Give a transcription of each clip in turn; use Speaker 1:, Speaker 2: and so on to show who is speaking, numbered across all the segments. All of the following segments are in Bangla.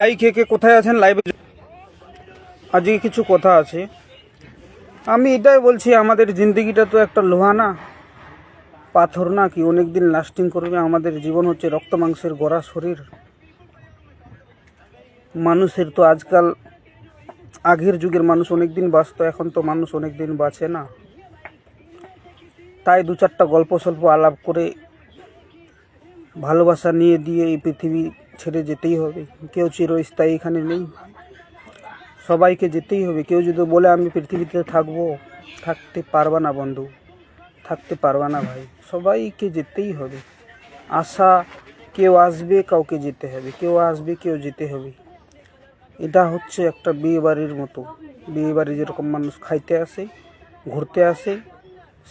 Speaker 1: এই কে কোথায় আছেন লাইভে? আজকে কিছু কথা আছে। আমি এটাই বলছি, আমাদের জিন্দগিটা তো একটা লোহা না, পাথর না কি অনেক দিন লাস্টিং করবে। আমাদের জীবন হচ্ছে রক্ত মাংসের গড়া শরীর। মানুষের তো আজকাল, আগের যুগের মানুষ অনেক দিন বাঁচত, এখন তো মানুষ অনেক দিন বাঁচে না। তাই দু চারটা গল্প স্বল্প আলাপ করে ভালোবাসা নিয়ে দিয়ে এই পৃথিবী ছেড়ে যেতেই হবে। কেউ চিরস্থায়ী এখানে নেই, সবাইকে যেতেই হবে। কেউ যদি বলে আমি পৃথিবীতে থাকবো, থাকতে পারবা না বন্ধু, থাকতে পারবা না ভাই। সবাইকে যেতেই হবে। আশা, কেউ আসবে কাউকে যেতে হবে, কেউ আসবে কেউ যেতে হবে। এটা হচ্ছে একটা বিয়ে বাড়ির মতো। বিয়ে বাড়ি যেরকম মানুষ খাইতে আসে, ঘুরতে আসে,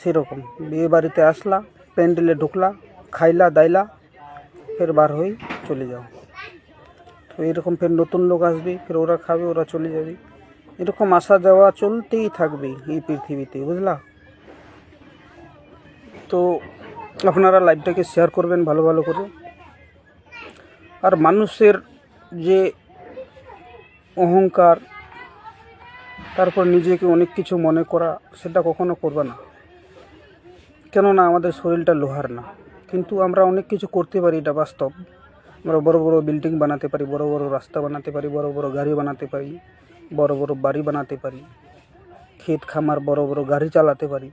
Speaker 1: সেরকম বিয়ে বাড়িতে আসলা, প্যান্ডেলে ঢুকলা, খাইলা দাইলা, ফের বার হয়ে চলে যাও। তো এরকম ফের নতুন লোক আসবে, ফের ওরা খাবে, ওরা চলে যাবে। এরকম আসা যাওয়া চলতেই থাকবে এই পৃথিবীতে, বুঝলা? তো আপনারা লাইভটাকে শেয়ার করবেন ভালো ভালো করে। আর মানুষের যে অহংকার, তারপর নিজেকে অনেক কিছু মনে করা, সেটা কখনো করবে না। কেননা আমাদের শরীরটা লোহার না, কিন্তু আমরা অনেক কিছু করতে পারি, এটা বাস্তব। আমরা বড় বড় বিল্ডিং বানাতে পারি, বড় বড় রাস্তা বানাতে পারি, বড় বড় গাড়ি বানাতে পারি, বড় বড় বাড়ি বানাতে পারি, ক্ষেত খামার বড় বড় গাড়ি চালাতে পারি।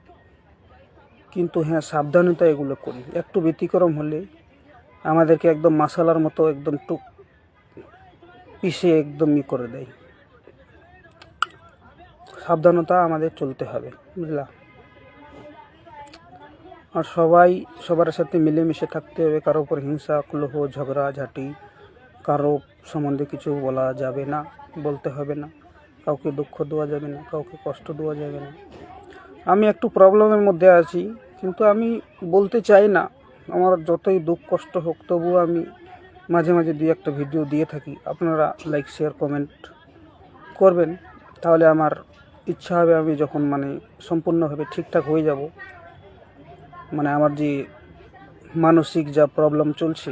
Speaker 1: কিন্তু হ্যাঁ, সাবধানতা এগুলো করি। একটু ব্যতিক্রম হলে আমাদেরকে একদম মশালার মতো একদম টুক পিষে একদম করে দেয়। সাবধানতা আমাদের চলতে হবে, বুঝলা? আর সবার সাথে মিলেমিশে থাকতে হবে। কারো উপর হিংসা, কলহ, ঝগড়া ঝাঁটি, কারো সম্বন্ধে কিছু বলা যাবে না, বলতে হবে না। কাউকে দুঃখ দেওয়া যাবে না, কাউকে কষ্ট দেওয়া যাবে না। আমি একটু প্রবলেমের মধ্যে আছি, কিন্তু আমি বলতে চাই না। আমার যতই দুঃখ কষ্ট হোক, তবুও আমি মাঝে মাঝে দুই একটা ভিডিও দিয়ে থাকি। আপনারা লাইক শেয়ার কমেন্ট করবেন, তাহলে আমার ইচ্ছা হবে, আমি যখন সম্পূর্ণভাবে ঠিকঠাক হয়ে যাব, আমার যে মানসিক যা প্রবলেম চলছে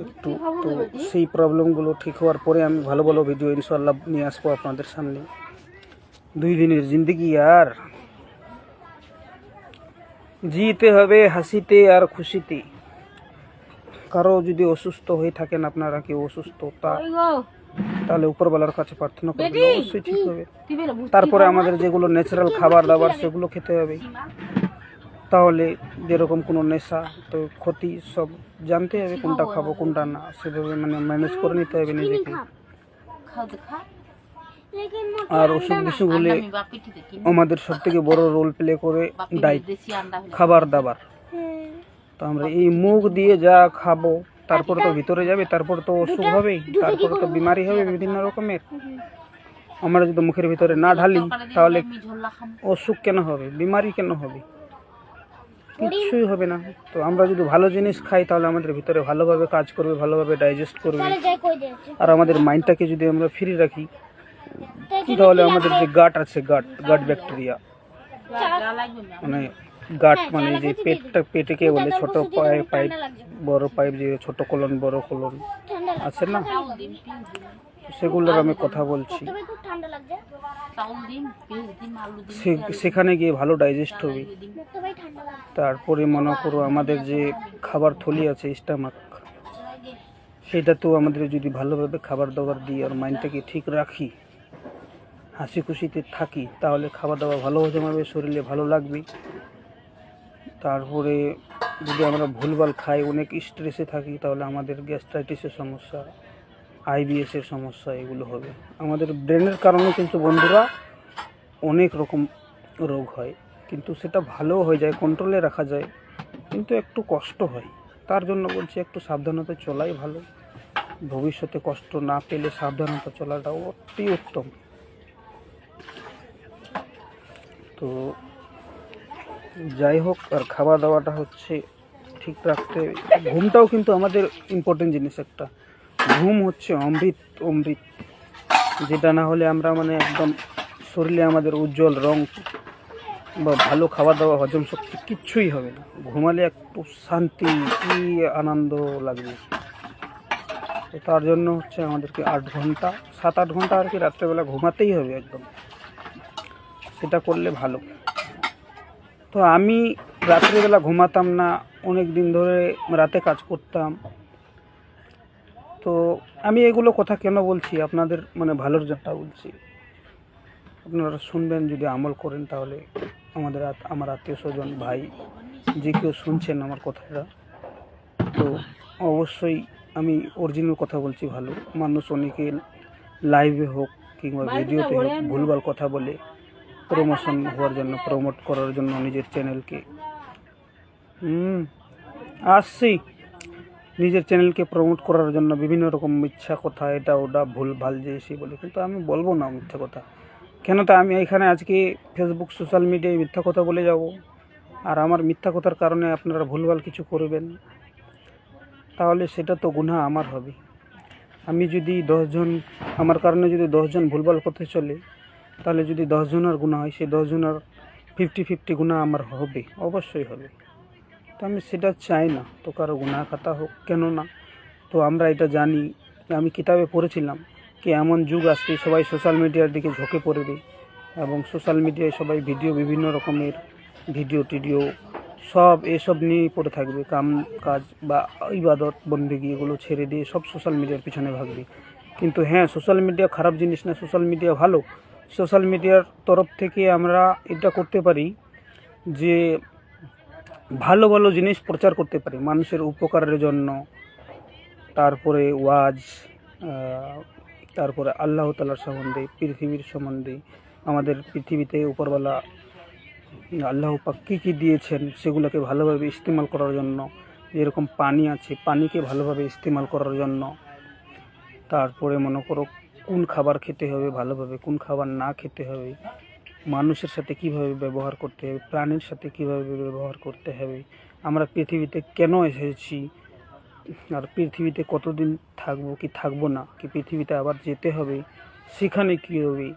Speaker 1: একটু, তো সেই প্রবলেমগুলো ঠিক হওয়ার পরে আমি ভালো ভালো ভিডিও ইনশাআল্লাহ নিয়ে আসবো আপনাদের সামনে। 2 দিনের জিন্দগি আর জিতে হবে হাসিতে আর খুশিতে। কারো যদি অসুস্থ হয়ে থাকেন, আপনারা কেউ অসুস্থ, তাহলে উপরওয়ালার কাছে প্রার্থনা করবেন, অবশ্যই ঠিক হবে। তারপরে আমাদের যেগুলো ন্যাচারাল খাবার দাবার, সেগুলো খেতে হবে। তাহলে যেরকম কোনো নেশা তো ক্ষতি সব জানতে হবে, কোনটা খাবো কোনটা না, সেভাবে ম্যানেজ করে নিতে হবে নিজেকে। আর অসুখ বিসুখ হলে আমাদের সব থেকে বড় রোল প্লে করে ডায়েট, খাবার দাবার। তো আমরা এই মুখ দিয়ে যা খাবো, তারপরে তো ভিতরে যাবে, তারপর তো অসুখ হবে, তারপরে তো বিমারি হবে বিভিন্ন রকমের। আমরা যদি মুখের ভিতরে না ঢালি, তাহলে অসুখ কেন হবে, বিমারি কেন হবে? কিছুই হবে না। তো আমরা যদি ভালো জিনিস খাই, তাহলে আমাদের ভিতরে ভালোভাবে কাজ করবে, ভালোভাবে ডাইজেস্ট করবে। আর আমাদের মাইন্ডটাকে যদি আমরা ফ্রি রাখি, তাহলে আমাদের যে গাট আছে, গাট ব্যাকটেরিয়া, গাট যে পেটেকে বলে ছোট পাইপ বড় পাইপ, যে ছোট কোলন বড় কোলন আছে না, সেগুলোর আমি কথা বলছি। সেখানে গিয়ে ভালো ডাইজেস্ট হবে। তারপরে মনে করো আমাদের যে খাবার থলি আছে, স্টামাক, সেটাতেও আমাদের যদি ভালোভাবে খাবার দাবার দিই আর মাইন্ডটাকে ঠিক রাখি, হাসি খুশিতে থাকি, তাহলে খাবার দাবার ভালো হজম হবে, শরীরে ভালো লাগবে। তারপরে যদি আমরা ভুলভাল খাই, অনেক স্ট্রেসে থাকি, তাহলে আমাদের গ্যাস্ট্রাইটিসের সমস্যা, আইবিএসের সমস্যা, এগুলো হবে। আমাদের ব্রেনের কারণে কিন্তু বন্ধুরা অনেক রকম রোগ হয়, কিন্তু সেটা ভালোও হয়ে যায়, কন্ট্রোলে রাখা যায়, কিন্তু একটু কষ্ট হয়। তার জন্য বলছি, একটু সাবধানতা চলাই ভালো। ভবিষ্যতে কষ্ট না পেলে সাবধানতা চলাটা অতি উত্তম। তো যাই হোক, আর খাওয়া দাওয়াটা হচ্ছে ঠিক রাখতে। ঘুমটাও কিন্তু আমাদের ইম্পর্টেন্ট জিনিস একটা। ঘুম হচ্ছে অমৃত, অমৃত, যেটা না হলে আমরা একদম শরীরে আমাদের উজ্জ্বল রং বা ভালো খাওয়া দাওয়া, হজম শক্তি কিচ্ছুই হবে না। ঘুমালে একটু শান্তি, কি আনন্দ লাগবে। তো তার জন্য হচ্ছে আমাদেরকে 8 ঘন্টা 7-8 ঘন্টা আর কি রাত্রেবেলা ঘুমাতেই হবে একদম, সেটা করলে ভালো। তো আমি রাত্রিবেলা ঘুমাতাম না, অনেক দিন ধরে রাতে কাজ করতাম। তো আমি এগুলো কথা কেন বলছি, আপনাদের মানে ভালোর জন্য বলছি। আপনারা শুনবেন, যদি আমল করেন তাহলে আমার আত্মীয় স্বজন ভাই যে কেউ শুনছেন আমার কথাটা, তো অবশ্যই আমি অরিজিনাল কথা বলছি। ভালো মানুষ অনেকে লাইভে হোক কিংবা ভিডিওতে হোক ভুলভাল কথা বলে প্রমোশন হওয়ার জন্য, প্রমোট করার জন্য নিজের চ্যানেলকে নিজের চ্যানেলকে প্রমোট করার জন্য বিভিন্ন রকম মিথ্যা কথা, এটা ওটা ভুল ভাল যে এসে বলে। কিন্তু আমি বলবো না মিথ্যা কথা, কেন তা আমি এখানে আজকে ফেসবুক সোশ্যাল মিডিয়ায় মিথ্যা কথা বলে যাব, আর আমার মিথ্যা কথার কারণে আপনারা ভুলভাল কিছু করবেন, তাহলে সেটা তো গুনাহ আমার হবে। আমি যদি 10 জন, আমার কারণে যদি 10 জন ভুলভাল করতে চলে, তাহলে যদি 10 জনের গুনাহ হয়, সেই 10 জনের 50-50 গুনাহ আমার হবে, অবশ্যই হবে। তো আমি সেটা চাই না তো কারো গুনাহ খাতা হোক, কেন না। তো আমরা এটা জানি, আমি কিতাবে পড়েছিলাম কি এমন যুগ আসবে সবাই সোশ্যাল মিডিয়ার দিকে ঝুঁকে পড়বে, এবং সোশ্যাল মিডিয়ায় সবাই বিভিন্ন রকমের ভিডিও সব এসব নিয়েই পড়ে থাকবে। কাম কাজ বা ইবাদত বন্দেগী এগুলো ছেড়ে দিয়ে সব সোশ্যাল মিডিয়ার পিছনে ভাগবে। কিন্তু হ্যাঁ, সোশ্যাল মিডিয়া খারাপ জিনিস না, সোশ্যাল মিডিয়া ভালো। সোশ্যাল মিডিয়ার তরফ থেকে আমরা এটা করতে পারি যে ভালো ভালো জিনিস প্রচার করতে পারি মানুষের উপকারের জন্য। তারপরে ওয়াজ, তারপরে আল্লাহ তাআলার সম্বন্ধে, পৃথিবীর সম্বন্ধে, আমাদের পৃথিবীতে উপরওয়ালা আল্লাহ পাক কী কী দিয়েছেন সেগুলোকে ভালোভাবে ইস্তেমাল করার জন্য। যেরকম পানি আছে, পানিকে ভালোভাবে ইস্তেমাল করার জন্য। তারপরে মনে করো কোন খাবার খেতে হবে ভালোভাবে, কোন খাবার না খেতে হবে, মানুষের সাথে কীভাবে ব্যবহার করতে হবে, প্রাণীর সাথে কীভাবে ব্যবহার করতে হবে, আমরা পৃথিবীতে কেন এসেছি, আর পৃথিবীতে কতদিন থাকবো কি থাকবো না, কি পৃথিবীতে আবার যেতে হবে, সেখানে কী হবে,